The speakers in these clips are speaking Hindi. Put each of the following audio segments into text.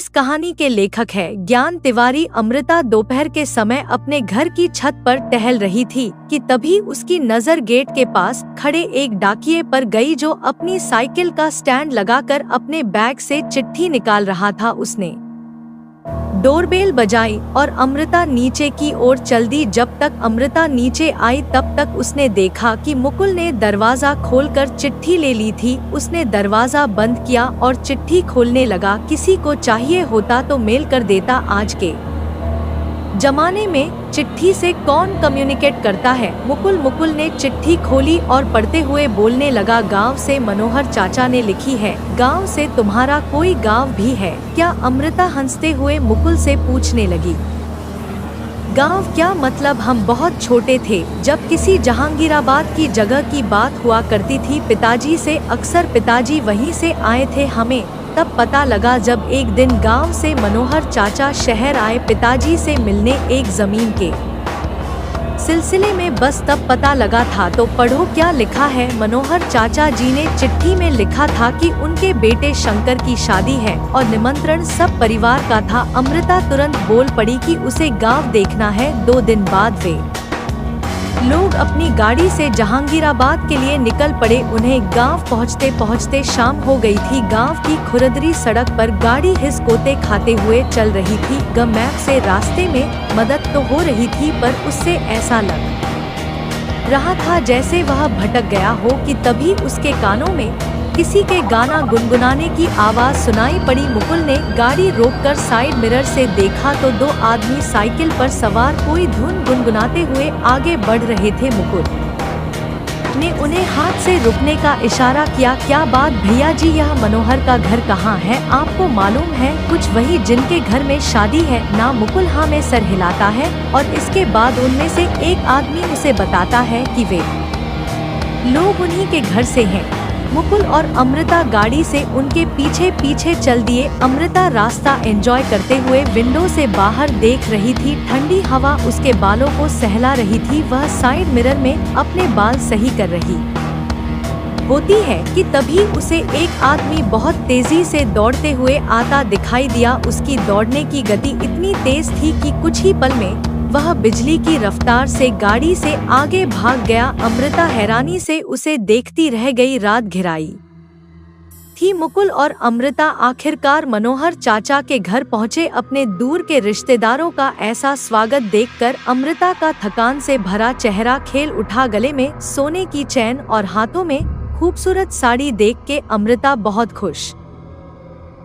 इस कहानी के लेखक है ज्ञान तिवारी। अमृता दोपहर के समय अपने घर की छत पर टहल रही थी कि तभी उसकी नजर गेट के पास खड़े एक डाकिये पर गई जो अपनी साइकिल का स्टैंड लगाकर अपने बैग से चिट्ठी निकाल रहा था। उसने डोरबेल बजाई और अमृता नीचे की ओर चल दी। जब तक अमृता नीचे आई तब तक उसने देखा कि मुकुल ने दरवाजा खोलकर चिट्ठी ले ली थी। उसने दरवाजा बंद किया और चिट्ठी खोलने लगा। किसी को चाहिए होता तो मेल कर देता। आज के जमाने में चिट्ठी से कौन कम्युनिकेट करता है। मुकुल ने चिट्ठी खोली और पढ़ते हुए बोलने लगा, गांव से मनोहर चाचा ने लिखी है। गांव से तुम्हारा कोई गांव भी है क्या? अमृता हंसते हुए मुकुल से पूछने लगी। गांव क्या मतलब, हम बहुत छोटे थे जब किसी जहांगीराबाद की जगह की बात हुआ करती थी पिताजी से। अक्सर पिताजी वहीं से आए थे। हमें तब पता लगा जब एक दिन गांव से मनोहर चाचा शहर आए पिताजी से मिलने एक जमीन के सिलसिले में। बस तब पता लगा था। तो पढ़ो क्या लिखा है। मनोहर चाचा जी ने चिट्ठी में लिखा था कि उनके बेटे शंकर की शादी है और निमंत्रण सब परिवार का था। अमृता तुरंत बोल पड़ी कि उसे गांव देखना है। 2 दिन बाद वे लोग अपनी गाड़ी से जहांगीराबाद के लिए निकल पड़े। उन्हें गांव पहुंचते पहुंचते शाम हो गई थी। गांव की खुरदरी सड़क पर गाड़ी हिसकोते खाते हुए चल रही थी। मैप से रास्ते में मदद तो हो रही थी पर उससे ऐसा लग रहा था जैसे वह भटक गया हो कि तभी उसके कानों में किसी के गाना गुनगुनाने की आवाज सुनाई पड़ी। मुकुल ने गाड़ी रोककर साइड मिरर से देखा तो 2 आदमी साइकिल पर सवार कोई धुन गुनगुनाते हुए आगे बढ़ रहे थे। मुकुल ने उन्हें हाथ से रुकने का इशारा किया। क्या बात भैया जी, यह मनोहर का घर कहाँ है? आपको मालूम है कुछ वही जिनके घर में शादी है ना? मुकुल हाँ में सर हिलाता है और इसके बाद उनमें से एक आदमी उसे बताता है कि वे लोग उन्हीं के घर से हैं। मुकुल और अमृता गाड़ी से उनके पीछे पीछे चल दिए। अमृता रास्ता एंजॉय करते हुए विंडो से बाहर देख रही थी। ठंडी हवा उसके बालों को सहला रही थी। वह साइड मिरर में अपने बाल सही कर रही होती है कि तभी उसे एक आदमी बहुत तेजी से दौड़ते हुए आता दिखाई दिया। उसकी दौड़ने की गति इतनी तेज थी कि कुछ ही पल में वह बिजली की रफ्तार से गाड़ी से आगे भाग गया। अमृता हैरानी से उसे देखती रह गई। रात घिराई थी। मुकुल और अमृता आखिरकार मनोहर चाचा के घर पहुंचे। अपने दूर के रिश्तेदारों का ऐसा स्वागत देखकर अमृता का थकान से भरा चेहरा खेल उठा। गले में सोने की चैन और हाथों में खूबसूरत साड़ी देख के अमृता बहुत खुश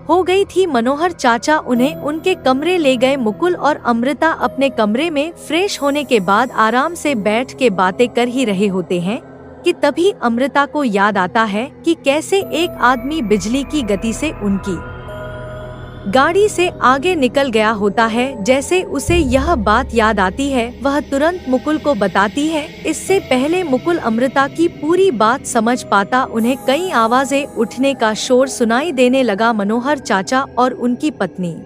हो गई थी। मनोहर चाचा उन्हें उनके कमरे ले गए। मुकुल और अमृता अपने कमरे में फ्रेश होने के बाद आराम से बैठ के बातें कर ही रहे होते हैं कि तभी अमृता को याद आता है कि कैसे एक आदमी बिजली की गति से उनकी गाड़ी से आगे निकल गया होता है। जैसे उसे यह बात याद आती है वह तुरंत मुकुल को बताती है। इससे पहले मुकुल अमृता की पूरी बात समझ पाता उन्हें कई आवाजें उठने का शोर सुनाई देने लगा। मनोहर चाचा और उनकी पत्नी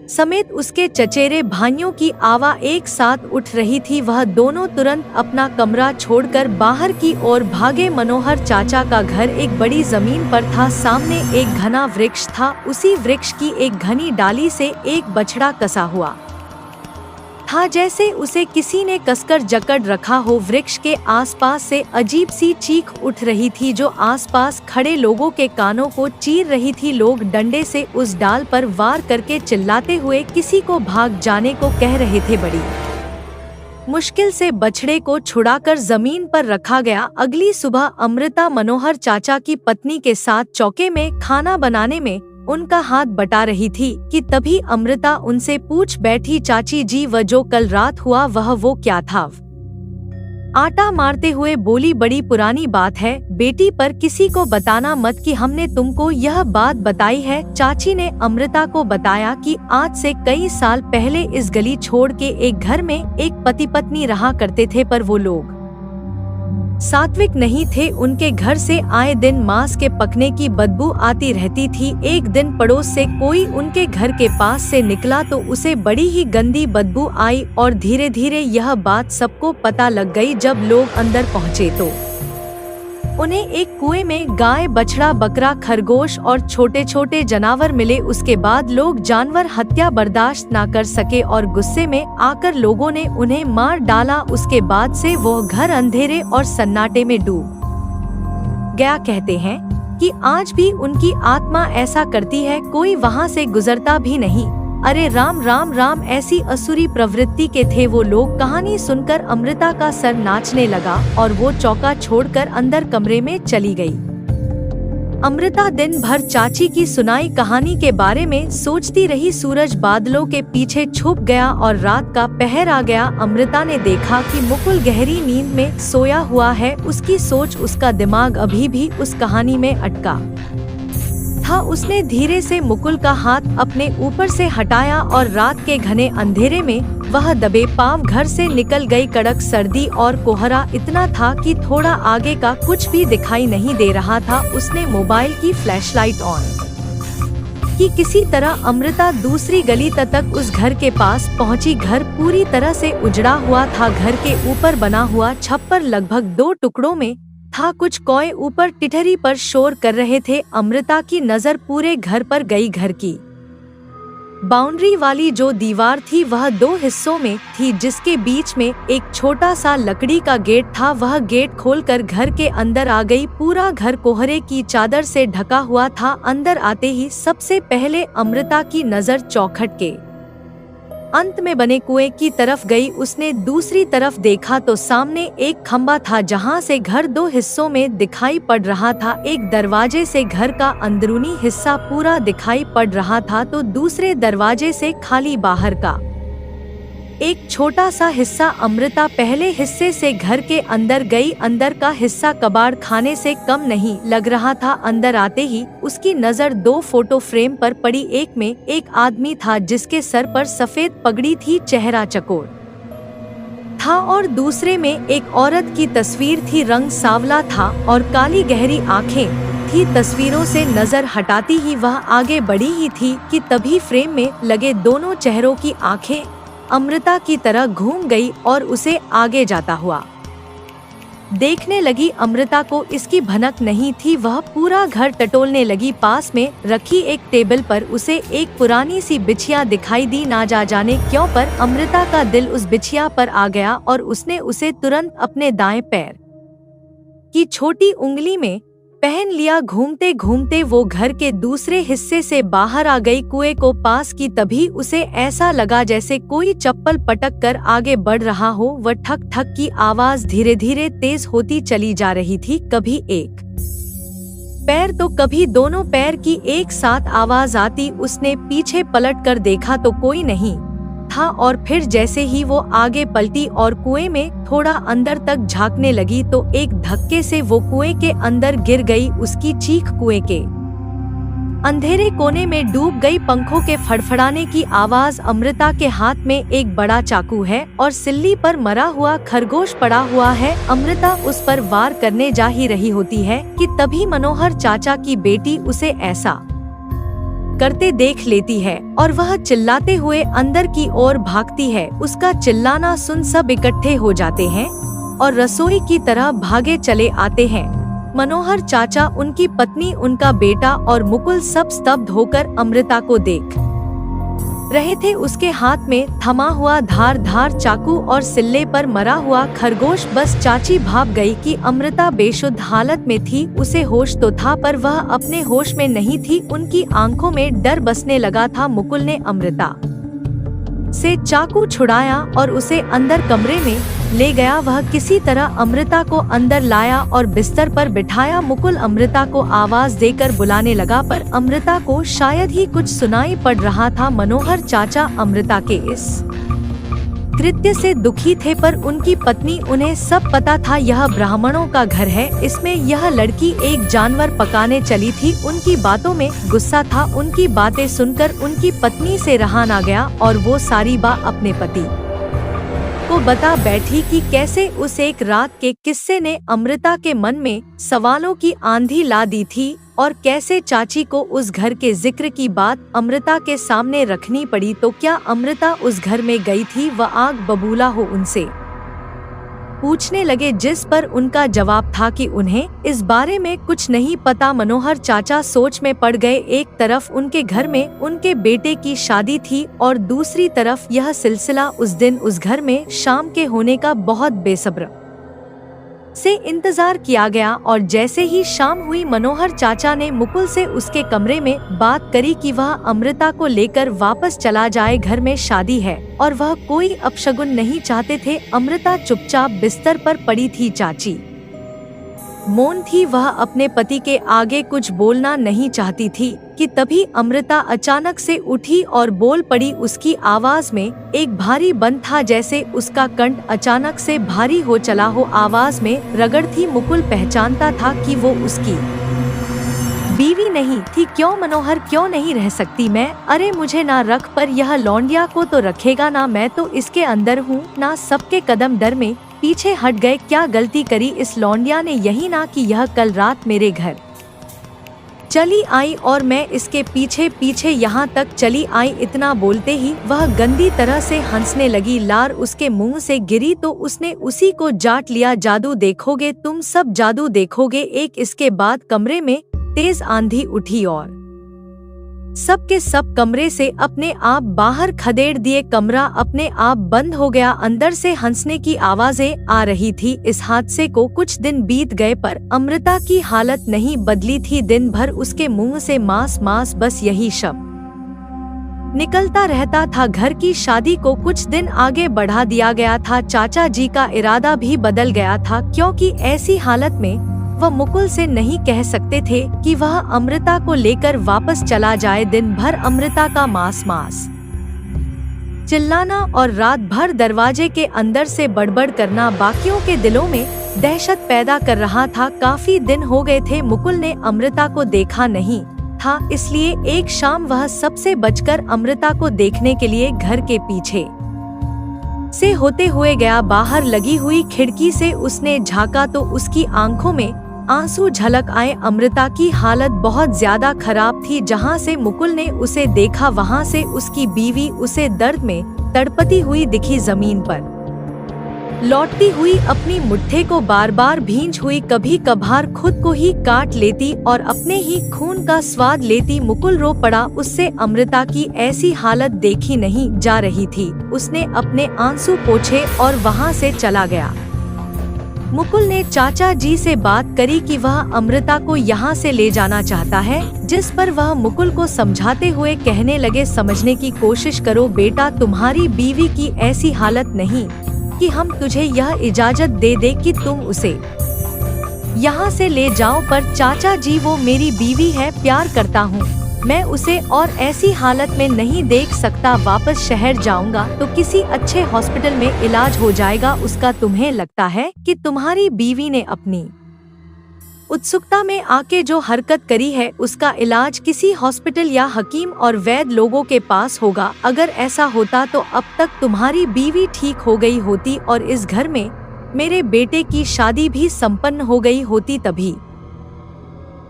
समेत उसके चचेरे भाइयों की आवाज एक साथ उठ रही थी। वह दोनों तुरंत अपना कमरा छोड़कर बाहर की ओर भागे। मनोहर चाचा का घर एक बड़ी जमीन पर था। सामने एक घना वृक्ष था। उसी वृक्ष की एक घनी डाली से एक बछड़ा कसा हुआ था जैसे उसे किसी ने कसकर जकड़ रखा हो। वृक्ष के आसपास से अजीब सी चीख उठ रही थी जो आसपास खड़े लोगों के कानों को चीर रही थी। लोग डंडे से उस डाल पर वार करके चिल्लाते हुए किसी को भाग जाने को कह रहे थे। बड़ी मुश्किल से बछड़े को छुड़ाकर जमीन पर रखा गया। अगली सुबह अमृता मनोहर चाचा की पत्नी के साथ चौके में खाना बनाने में उनका हाथ बटा रही थी कि तभी अमृता उनसे पूछ बैठी, चाची जी वह जो कल रात हुआ वो क्या था? आटा मारते हुए बोली, बड़ी पुरानी बात है बेटी, पर किसी को बताना मत कि हमने तुमको यह बात बताई है। चाची ने अमृता को बताया कि आज से कई साल पहले इस गली छोड़ के एक घर में एक पति पत्नी रहा करते थे पर वो लोग सात्विक नहीं थे। उनके घर से आए दिन मांस के पकने की बदबू आती रहती थी। एक दिन पड़ोस से कोई उनके घर के पास से निकला तो उसे बड़ी ही गंदी बदबू आई और धीरे धीरे यह बात सबको पता लग गई। जब लोग अंदर पहुँचे तो उन्हें एक कुएं में गाय, बछड़ा, बकरा, खरगोश और छोटे छोटे जानवर मिले। उसके बाद लोग जानवर हत्या बर्दाश्त ना कर सके और गुस्से में आकर लोगों ने उन्हें मार डाला। उसके बाद से वो घर अंधेरे और सन्नाटे में डूब गया। कहते हैं कि आज भी उनकी आत्मा ऐसा करती है, कोई वहाँ से गुजरता भी नहीं। अरे राम राम राम, ऐसी असुरी प्रवृत्ति के थे वो लोग। कहानी सुनकर अमृता का सर नाचने लगा और वो चौका छोड़कर अंदर कमरे में चली गई। अमृता दिन भर चाची की सुनाई कहानी के बारे में सोचती रही। सूरज बादलों के पीछे छुप गया और रात का पहर आ गया। अमृता ने देखा कि मुकुल गहरी नींद में सोया हुआ है। उसकी सोच, उसका दिमाग अभी भी उस कहानी में अटका था। उसने धीरे से मुकुल का हाथ अपने ऊपर से हटाया और रात के घने अंधेरे में वह दबे पांव घर से निकल गई। कड़क सर्दी और कोहरा इतना था कि थोड़ा आगे का कुछ भी दिखाई नहीं दे रहा था। उसने मोबाइल की फ्लैशलाइट ऑन की। किसी तरह अमृता दूसरी गली तक उस घर के पास पहुंची। घर पूरी तरह से उजड़ा हुआ था। घर के ऊपर बना हुआ छप्पर लगभग 2 टुकड़ों में था। कुछ कौए ऊपर टिठरी पर शोर कर रहे थे। अमृता की नजर पूरे घर पर गई। घर की बाउंड्री वाली जो दीवार थी वह 2 हिस्सों में थी, जिसके बीच में एक छोटा सा लकड़ी का गेट था। वह गेट खोलकर घर के अंदर आ गई। पूरा घर कोहरे की चादर से ढका हुआ था। अंदर आते ही सबसे पहले अमृता की नजर चौखट के अंत में बने कुएं की तरफ गई। उसने दूसरी तरफ देखा तो सामने एक खंबा था जहां से घर 2 हिस्सों में दिखाई पड़ रहा था। एक दरवाजे से घर का अंदरूनी हिस्सा पूरा दिखाई पड़ रहा था तो दूसरे दरवाजे से खाली बाहर का एक छोटा सा हिस्सा। अमृता पहले हिस्से से घर के अंदर गई। अंदर का हिस्सा कबाड़ खाने से कम नहीं लग रहा था। अंदर आते ही उसकी नजर 2 फोटो फ्रेम पर पड़ी। एक में एक आदमी था जिसके सर पर सफेद पगड़ी थी, चेहरा चकोर था, और दूसरे में एक औरत की तस्वीर थी। रंग सांवला था और काली गहरी आंखें थी। तस्वीरों से नजर हटाती ही वह आगे बढ़ी ही थी कि तभी फ्रेम में लगे दोनों चेहरों की आंखें अमृता की तरह घूम गई और उसे आगे जाता हुआ देखने लगी। अमृता को इसकी भनक नहीं थी। वह पूरा घर टटोलने लगी। पास में रखी एक टेबल पर उसे एक पुरानी सी बिछिया दिखाई दी। ना जाने क्यों पर अमृता का दिल उस बिछिया पर आ गया और उसने उसे तुरंत अपने दाएं पैर की छोटी उंगली में पहन लिया। घूमते घूमते वो घर के दूसरे हिस्से से बाहर आ गई। कुएं को पास की तभी उसे ऐसा लगा जैसे कोई चप्पल पटक कर आगे बढ़ रहा हो। वह ठक ठक की आवाज धीरे धीरे तेज होती चली जा रही थी। कभी एक पैर तो कभी दोनों पैर की एक साथ आवाज आती। उसने पीछे पलट कर देखा तो कोई नहीं था और फिर जैसे ही वो आगे पलटी और कुएं में थोड़ा अंदर तक झांकने लगी तो एक धक्के से वो कुएं के अंदर गिर गई। उसकी चीख कुएं के अंधेरे कोने में डूब गई। पंखों के फड़फड़ाने की आवाज। अमृता के हाथ में एक बड़ा चाकू है और सिल्ली पर मरा हुआ खरगोश पड़ा हुआ है। अमृता उस पर वार करने जा ही रही होती है कि तभी मनोहर चाचा की बेटी उसे ऐसा करते देख लेती है और वह चिल्लाते हुए अंदर की ओर भागती है। उसका चिल्लाना सुन सब इकट्ठे हो जाते हैं और रसोई की तरह भागे चले आते हैं। मनोहर चाचा, उनकी पत्नी, उनका बेटा और मुकुल सब स्तब्ध होकर अमृता को देख रहे थे। उसके हाथ में थमा हुआ धार चाकू और सिल्ले पर मरा हुआ खरगोश। बस चाची भाप गई कि अमृता बेशुद्ध हालत में थी। उसे होश तो था पर वह अपने होश में नहीं थी। उनकी आंखों में डर बसने लगा था। मुकुल ने अमृता से चाकू छुड़ाया और उसे अंदर कमरे में ले गया। वह किसी तरह अमृता को अंदर लाया और बिस्तर पर बिठाया। मुकुल अमृता को आवाज देकर बुलाने लगा पर अमृता को शायद ही कुछ सुनाई पड़ रहा था। मनोहर चाचा अमृता के इस कृत्य से दुखी थे पर उनकी पत्नी, उन्हें सब पता था यह ब्राह्मणों का घर है। इसमें यह लड़की एक जानवर पकाने चली थी। उनकी बातों में गुस्सा था। उनकी बातें सुनकर उनकी पत्नी से रहा ना गया और वो सारी बात अपने पति को बता बैठी कि कैसे उस एक रात के किस्से ने अमृता के मन में सवालों की आंधी ला दी थी और कैसे चाची को उस घर के जिक्र की बात अमृता के सामने रखनी पड़ी। तो क्या अमृता उस घर में गई थी? वह आग बबूला हो उनसे पूछने लगे, जिस पर उनका जवाब था कि उन्हें इस बारे में कुछ नहीं पता। मनोहर चाचा सोच में पड़ गए। एक तरफ उनके घर में उनके बेटे की शादी थी और दूसरी तरफ यह सिलसिला उस दिन उस घर में शाम के होने का बहुत बेसब्र से इंतजार किया गया। और जैसे ही शाम हुई, मनोहर चाचा ने मुकुल से उसके कमरे में बात करी कि वह अमृता को लेकर वापस चला जाए, घर में शादी है और वह कोई अपशगुन नहीं चाहते थे। अमृता चुपचाप बिस्तर पर पड़ी थी। चाची मौन थी, वह अपने पति के आगे कुछ बोलना नहीं चाहती थी कि तभी अमृता अचानक से उठी और बोल पड़ी। उसकी आवाज में एक भारी बन था, जैसे उसका कंठ अचानक से भारी हो चला हो। आवाज में रगड़ थी। मुकुल पहचानता था कि वो उसकी बीवी नहीं थी। क्यों मनोहर, क्यों नहीं रह सकती मैं? अरे मुझे ना रख, पर यह लौंडिया को तो रखेगा ना। मैं तो इसके अंदर हूँ ना। सबके कदम डर में पीछे हट गए। क्या गलती करी इस लौंडिया ने? यही ना कि यह कल रात मेरे घर चली आई और मैं इसके पीछे पीछे यहाँ तक चली आई। इतना बोलते ही वह गंदी तरह से हंसने लगी। लार उसके मुंह से गिरी तो उसने उसी को जाट लिया। जादू देखोगे तुम सब, जादू देखोगे। एक इसके बाद कमरे में तेज आंधी उठी और सब के सब कमरे से अपने आप बाहर खदेड़ दिए। कमरा अपने आप बंद हो गया। अंदर से हंसने की आवाजें आ रही थी। इस हादसे को कुछ दिन बीत गए पर अमृता की हालत नहीं बदली थी। दिन भर उसके मुंह से मांस मांस, बस यही शब्द निकलता रहता था। घर की शादी को कुछ दिन आगे बढ़ा दिया गया था। चाचा जी का इरादा भी बदल गया था, क्योंकि ऐसी हालत में वह मुकुल से नहीं कह सकते थे कि वह अमृता को लेकर वापस चला जाए। दिन भर अमृता का मांस मांस चिल्लाना और रात भर दरवाजे के अंदर से बड़बड़ करना बाकियों के दिलों में दहशत पैदा कर रहा था। काफी दिन हो गए थे मुकुल ने अमृता को देखा नहीं था, इसलिए एक शाम वह सबसे बचकर अमृता को देखने के लिए घर के पीछे से होते हुए गया। बाहर लगी हुई खिड़की से उसने झांका तो उसकी आंखों में आंसू झलक आए। अमृता की हालत बहुत ज्यादा खराब थी। जहां से मुकुल ने उसे देखा वहां से उसकी बीवी उसे दर्द में तड़पती हुई दिखी। जमीन पर लौटती हुई अपनी मुट्ठी को बार बार भींच हुई, कभी कभार खुद को ही काट लेती और अपने ही खून का स्वाद लेती। मुकुल रो पड़ा। उससे अमृता की ऐसी हालत देखी नहीं जा रही थी। उसने अपने आंसू पोंछे और वहां से चला गया। मुकुल ने चाचा जी से बात करी कि वह अमृता को यहाँ से ले जाना चाहता है, जिस पर वह मुकुल को समझाते हुए कहने लगे, समझने की कोशिश करो बेटा, तुम्हारी बीवी की ऐसी हालत नहीं कि हम तुझे यह इजाजत दे दे कि तुम उसे यहाँ से ले जाओ। पर चाचा जी, वो मेरी बीवी है, प्यार करता हूँ मैं उसे और ऐसी हालत में नहीं देख सकता। वापस शहर जाऊंगा तो किसी अच्छे हॉस्पिटल में इलाज हो जाएगा उसका। तुम्हें लगता है कि तुम्हारी बीवी ने अपनी उत्सुकता में आके जो हरकत करी है उसका इलाज किसी हॉस्पिटल या हकीम और वैद्य लोगों के पास होगा? अगर ऐसा होता तो अब तक तुम्हारी बीवी ठीक हो गई होती और इस घर में मेरे बेटे की शादी भी संपन्न हो गई होती। तभी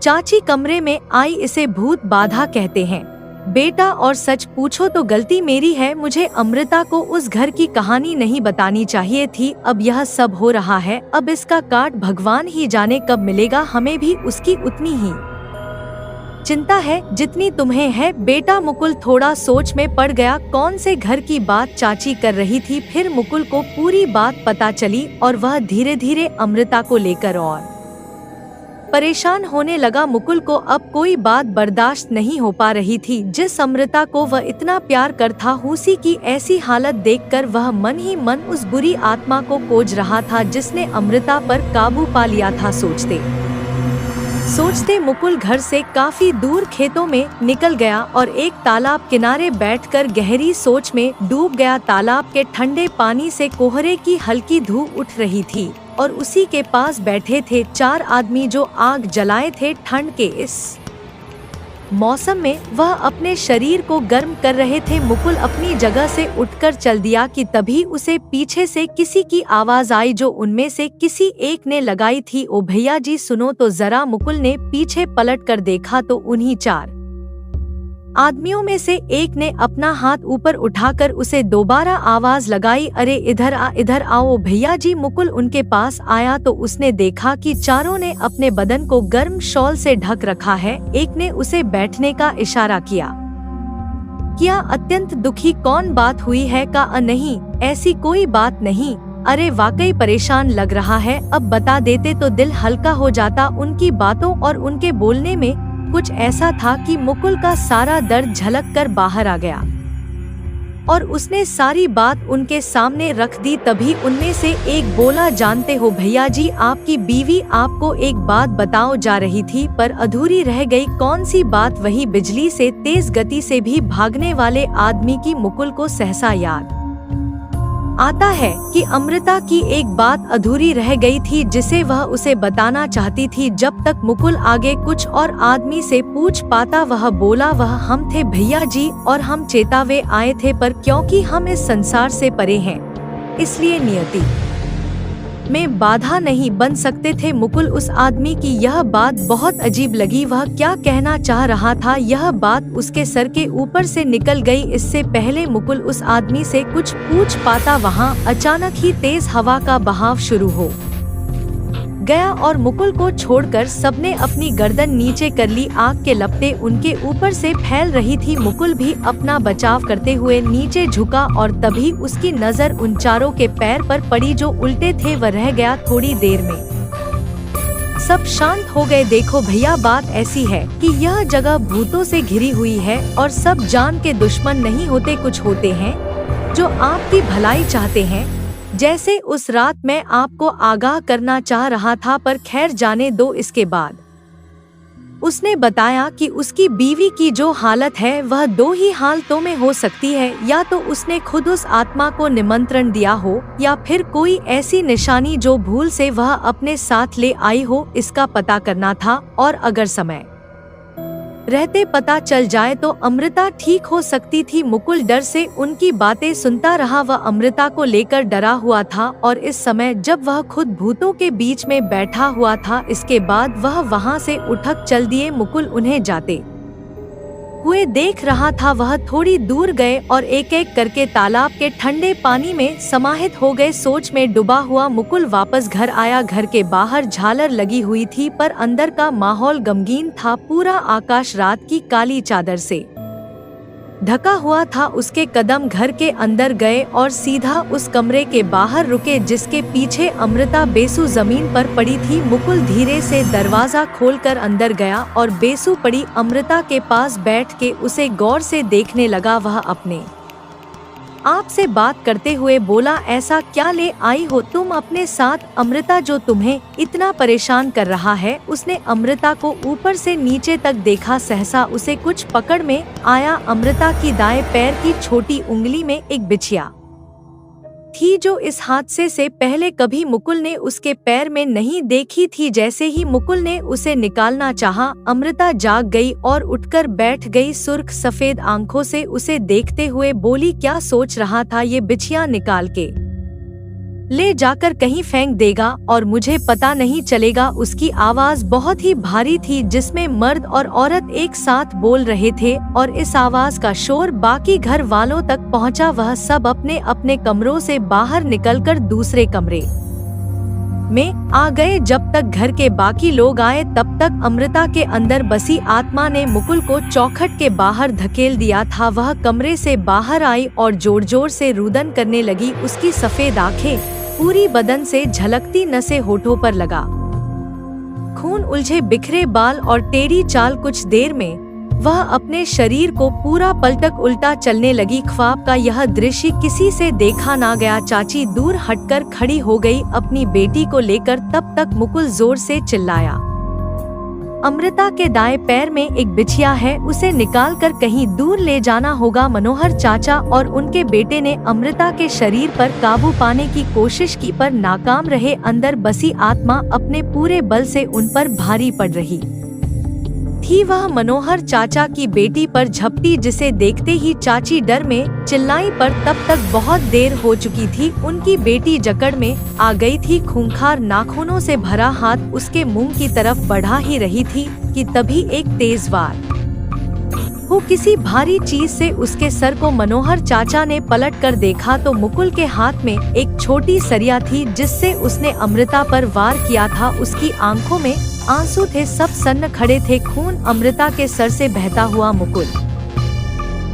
चाची कमरे में आई। इसे भूत बाधा कहते हैं बेटा, और सच पूछो तो गलती मेरी है। मुझे अमृता को उस घर की कहानी नहीं बतानी चाहिए थी। अब यह सब हो रहा है, अब इसका काट भगवान ही जाने कब मिलेगा। हमें भी उसकी उतनी ही चिंता है जितनी तुम्हें है बेटा। मुकुल थोड़ा सोच में पड़ गया। कौन से घर की बात चाची कर रही थी? फिर मुकुल को पूरी बात पता चली और वह धीरे धीरे अमृता को लेकर और परेशान होने लगा। मुकुल को अब कोई बात बर्दाश्त नहीं हो पा रही थी। जिस अमृता को वह इतना प्यार करता, उसी की ऐसी हालत देखकर वह मन ही मन उस बुरी आत्मा को कोज रहा था जिसने अमृता पर काबू पा लिया था। सोचते मुकुल घर से काफी दूर खेतों में निकल गया और एक तालाब किनारे बैठकर गहरी सोच में डूब गया। तालाब के ठंडे पानी से कोहरे की हल्की धूप उठ रही थी और उसी के पास बैठे थे 4 आदमी जो आग जलाए थे। ठंड के इस मौसम में वह अपने शरीर को गर्म कर रहे थे। मुकुल अपनी जगह से उठकर चल दिया कि तभी उसे पीछे से किसी की आवाज आई, जो उनमें से किसी एक ने लगाई थी। ओ भैया जी सुनो तो जरा। मुकुल ने पीछे पलट कर देखा तो उन्हीं 4 आदमियों में से एक ने अपना हाथ ऊपर उठाकर उसे दोबारा आवाज लगाई, अरे इधर आओ भैया जी। मुकुल उनके पास आया तो उसने देखा कि चारों ने अपने बदन को गर्म शॉल से ढक रखा है। एक ने उसे बैठने का इशारा किया। अत्यंत दुखी कौन बात हुई है? नहीं, ऐसी कोई बात नहीं। अरे वाकई परेशान लग रहा है, अब बता देते तो दिल हल्का हो जाता। उनकी बातों और उनके बोलने में कुछ ऐसा था कि मुकुल का सारा दर्द झलक कर बाहर आ गया और उसने सारी बात उनके सामने रख दी। तभी उनमें से एक बोला, जानते हो भैया जी, आपकी बीवी आपको एक बात बताओ जा रही थी पर अधूरी रह गई। कौन सी बात? वही बिजली से तेज गति से भी भागने वाले आदमी की मुकुल को सहसा याद आता है कि अमृता की एक बात अधूरी रह गई थी जिसे वह उसे बताना चाहती थी। जब तक मुकुल आगे कुछ और आदमी से पूछ पाता, वह बोला, वह हम थे भैया जी और हम चेतावे आए थे, पर क्योंकि हम इस संसार से परे हैं इसलिए नियति में बाधा नहीं बन सकते थे। मुकुल उस आदमी की यह बात बहुत अजीब लगी। वह क्या कहना चाह रहा था, यह बात उसके सर के ऊपर से निकल गई। इससे पहले मुकुल उस आदमी से कुछ पूछ पाता, वहाँ अचानक ही तेज हवा का बहाव शुरू हो गया और मुकुल को छोड़कर सबने अपनी गर्दन नीचे कर ली। आग के लपटें उनके ऊपर से फैल रही थी। मुकुल भी अपना बचाव करते हुए नीचे झुका और तभी उसकी नजर उन चारों के पैर पर पड़ी जो उल्टे थे। वह रह गया। थोड़ी देर में सब शांत हो गए। देखो भैया, बात ऐसी है कि यह जगह भूतों से घिरी हुई है और सब जान के दुश्मन नहीं होते, कुछ होते हैं जो आपकी भलाई चाहते हैं। जैसे उस रात मैं आपको आगाह करना चाह रहा था, पर खैर जाने दो। इसके बाद उसने बताया कि उसकी बीवी की जो हालत है वह दो ही हालतों में हो सकती है, या तो उसने खुद उस आत्मा को निमंत्रण दिया हो या फिर कोई ऐसी निशानी जो भूल से वह अपने साथ ले आई हो। इसका पता करना था और अगर समय रहते पता चल जाए तो अमृता ठीक हो सकती थी। मुकुल डर से उनकी बातें सुनता रहा। वह अमृता को लेकर डरा हुआ था और इस समय जब वह खुद भूतों के बीच में बैठा हुआ था, इसके बाद वह वहां से उठक चल दिए। मुकुल उन्हें जाते हुए देख रहा था। वह थोड़ी दूर गए और एक एक करके तालाब के ठंडे पानी में समाहित हो गए। सोच में डूबा हुआ मुकुल वापस घर आया। घर के बाहर झालर लगी हुई थी पर अंदर का माहौल गमगीन था। पूरा आकाश रात की काली चादर से ढका हुआ था। उसके कदम घर के अंदर गए और सीधा उस कमरे के बाहर रुके जिसके पीछे अमृता बेसु जमीन पर पड़ी थी। मुकुल धीरे से दरवाजा खोलकर अंदर गया और बेसु पड़ी अमृता के पास बैठ के उसे गौर से देखने लगा। वह अपने आप से बात करते हुए बोला, ऐसा क्या ले आई हो तुम अपने साथ? अमृता, जो तुम्हें इतना परेशान कर रहा है। उसने अमृता को ऊपर से नीचे तक देखा। सहसा उसे कुछ पकड़ में आया। अमृता की दाएं पैर की छोटी उंगली में एक बिछिया थी जो इस हादसे से पहले कभी मुकुल ने उसके पैर में नहीं देखी थी। जैसे ही मुकुल ने उसे निकालना चाहा, अमृता जाग गई और उठकर बैठ गई। सुर्ख सफेद आंखों से उसे देखते हुए बोली, क्या सोच रहा था? ये बिछिया निकाल के ले जाकर कहीं फेंक देगा और मुझे पता नहीं चलेगा। उसकी आवाज बहुत ही भारी थी जिसमें मर्द और औरत एक साथ बोल रहे थे और इस आवाज का शोर बाकी घर वालों तक पहुंचा। वह सब अपने अपने कमरों से बाहर निकलकर दूसरे कमरे में आ गए। जब तक घर के बाकी लोग आए तब तक अमृता के अंदर बसी आत्मा ने मुकुल को चौखट के बाहर धकेल दिया था। वह कमरे से बाहर आई और जोर जोर से रुदन करने लगी। उसकी सफेद आंखें, पूरी बदन से झलकती नसें होठों पर लगा खून, उलझे बिखरे बाल और टेढ़ी चाल। कुछ देर में वह अपने शरीर को पूरा पलटक उल्टा चलने लगी। ख्वाब का यह दृश्य किसी से देखा ना गया। चाची दूर हटकर खड़ी हो गई अपनी बेटी को लेकर। तब तक मुकुल जोर से चिल्लाया, अमृता के दाएं पैर में एक बिछिया है, उसे निकालकर कहीं दूर ले जाना होगा। मनोहर चाचा और उनके बेटे ने अमृता के शरीर पर काबू पाने की कोशिश की पर नाकाम रहे। अंदर बसी आत्मा अपने पूरे बल से उन पर भारी पड़ रही थी। वह मनोहर चाचा की बेटी पर झपटी जिसे देखते ही चाची डर में चिल्लाई, पर तब तक बहुत देर हो चुकी थी। उनकी बेटी जकड़ में आ गई थी। खूंखार नाखूनों से भरा हाथ उसके मुंह की तरफ बढ़ा ही रही थी कि तभी एक तेज वार वो किसी भारी चीज से उसके सर को मनोहर चाचा ने पलट कर देखा तो मुकुल के हाथ में एक छोटी सरिया थी जिससे उसने अमृता पर वार किया था। उसकी आंखों में आंसू थे, सब सन्न खड़े थे। खून अमृता के सर से बहता हुआ मुकुल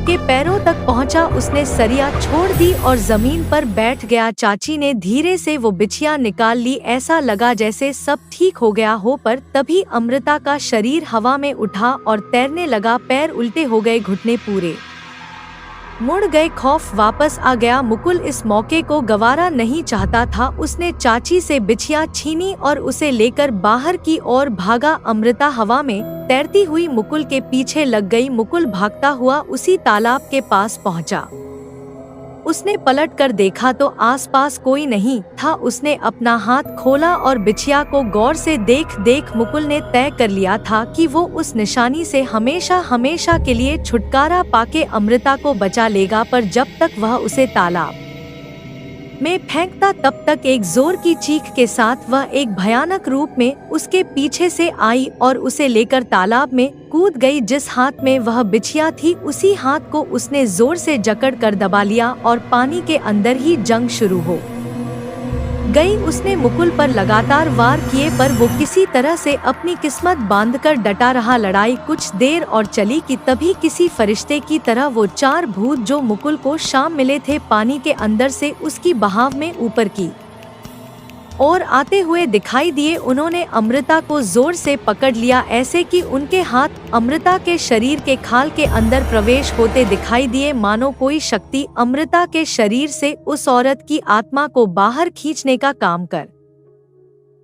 के पैरों तक पहुंचा। उसने सरिया छोड़ दी और जमीन पर बैठ गया। चाची ने धीरे से वो बिछिया निकाल ली। ऐसा लगा जैसे सब ठीक हो गया हो, पर तभी अमृता का शरीर हवा में उठा और तैरने लगा। पैर उल्टे हो गए, घुटने पूरे मुड़ गए। खौफ वापस आ गया। मुकुल इस मौके को गवारा नहीं चाहता था। उसने चाची से बिछिया छीनी और उसे लेकर बाहर की ओर भागा। अमृता हवा में तैरती हुई मुकुल के पीछे लग गई। मुकुल भागता हुआ उसी तालाब के पास पहुंचा। उसने पलट कर देखा तो आसपास कोई नहीं था। उसने अपना हाथ खोला और बिछिया को गौर से देख मुकुल ने तय कर लिया था कि वो उस निशानी से हमेशा हमेशा के लिए छुटकारा पाके अमृता को बचा लेगा। पर जब तक वह उसे तालाब में फेंकता तब तक एक जोर की चीख के साथ वह एक भयानक रूप में उसके पीछे से आई और उसे लेकर तालाब में कूद गई। जिस हाथ में वह बिछिया थी उसी हाथ को उसने जोर से जकड़ कर दबा लिया और पानी के अंदर ही जंग शुरू हो गई। उसने मुकुल पर लगातार वार किए पर वो किसी तरह से अपनी किस्मत बांधकर डटा रहा। लड़ाई कुछ देर और चली कि तभी किसी फरिश्ते की तरह वो 4 भूत जो मुकुल को शाम मिले थे पानी के अंदर से उसकी बहाव में ऊपर की और आते हुए दिखाई दिए। उन्होंने अमृता को जोर से पकड़ लिया, ऐसे कि उनके हाथ अमृता के शरीर के खाल के अंदर प्रवेश होते दिखाई दिए। मानो कोई शक्ति अमृता के शरीर से उस औरत की आत्मा को बाहर खींचने का काम कर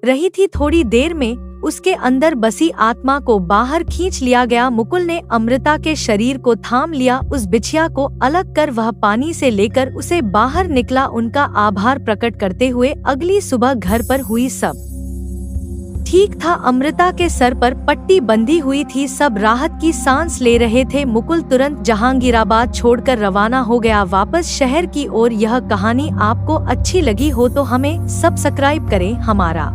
रही थी। थोड़ी देर में उसके अंदर बसी आत्मा को बाहर खींच लिया गया। मुकुल ने अमृता के शरीर को थाम लिया। उस बिछिया को अलग कर वह पानी से लेकर उसे बाहर निकला, उनका आभार प्रकट करते हुए। अगली सुबह घर पर हुई सब ठीक था। अमृता के सर पर पट्टी बंधी हुई थी। सब राहत की सांस ले रहे थे। मुकुल तुरंत जहांगीराबाद छोड़कर रवाना हो गया वापस शहर की ओर। यह कहानी आपको अच्छी लगी हो तो हमें सब्सक्राइब करें। हमारा